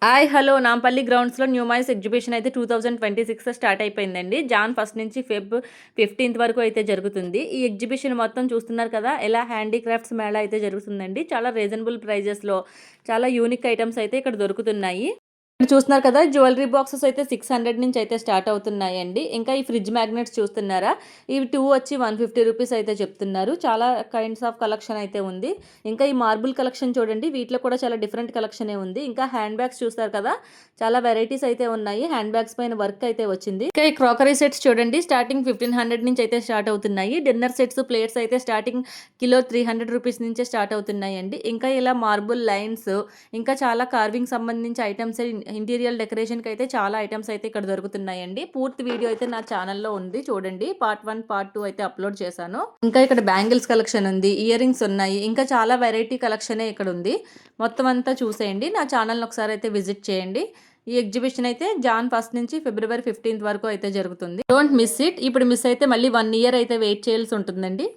Hello Nampally గ్రౌండ్స్‌లో new మాయిస్ exhibition అయితే 2026 start అయిపోయిందండి. జాన్ 1 నుంచి ఫెబ్ 15థ్ వరకు అయితే జరుగుతుంది. ఈ ఎగ్జిబిషన్ మొత్తం చూస్తున్నారు కదా! ఎలా హ్యాండీక్రాఫ్ట్స్ మేళా అయితే జరుగుతుందండి. చాలా రీజనబుల్ ప్రైజెస్‌లో చాలా యూనిక్ ఐటెమ్స్ అయితే ఇక్కడ దొరుకుతున్నాయి. ఇక్కడ చూస్తున్నారు కదా! జ్యువెలరీ బాక్సెస్ అయితే 600 నుంచి అయితే స్టార్ట్ అవుతున్నాయండి. ఇంకా ఈ ఫ్రిడ్జ్ మ్యాగ్నెట్స్ చూస్తున్నారా? ఇవి 2 వచ్చి 150 రూపీస్ అయితే చెప్తున్నారు. చాలా కైండ్స్ ఆఫ్ కలెక్షన్ అయితే ఉంది. ఇంకా ఈ మార్బుల్ కలెక్షన్ చూడండి. వీటిలో కూడా చాలా డిఫరెంట్ కలెక్షనే ఉంది. ఇంకా హ్యాండ్ బ్యాగ్స్ చూస్తారు కదా! చాలా వెరైటీస్ అయితే ఉన్నాయి. హ్యాండ్ బ్యాగ్స్ పైన వర్క్ అయితే వచ్చింది. ఇంకా ఈ క్రాకరీ సెట్స్ చూడండి. స్టార్టింగ్ 1500 నుంచి అయితే స్టార్ట్ అవుతున్నాయి. డిన్నర్ సెట్స్, ప్లేట్స్ అయితే స్టార్టింగ్ కిలో 300 రూపీస్ నుంచే స్టార్ట్ అవుతున్నాయండి. ఇంకా ఇలా మార్బుల్ లైన్స్, ఇంకా చాలా కార్వింగ్ సంబంధించి ఐటమ్స్, ఇంటీరియర్ డెకరేషన్కి అయితే చాలా ఐటమ్స్ అయితే ఇక్కడ దొరుకుతున్నాయండి. పూర్తి వీడియో అయితే నా ఛానల్లో ఉంది చూడండి. పార్ట్ 1, పార్ట్ 2 అయితే అప్లోడ్ చేశాను. ఇంకా ఇక్కడ బ్యాంగిల్స్ కలెక్షన్ ఉంది, ఇయర్ రింగ్స్ ఉన్నాయి, ఇంకా చాలా వెరైటీ కలెక్షనే ఇక్కడ ఉంది. మొత్తం అంతా చూసేయండి. నా ఛానల్ని ఒకసారి అయితే విజిట్ చేయండి. ఈ ఎగ్జిబిషన్ అయితే జాన్ 1 నుంచి ఫిబ్రవరి 15థ్ వరకు అయితే జరుగుతుంది. Don't miss it. ఇప్పుడు మిస్ అయితే మళ్ళీ 1 ఇయర్ అయితే వెయిట్ చేయాల్సి ఉంటుందండి.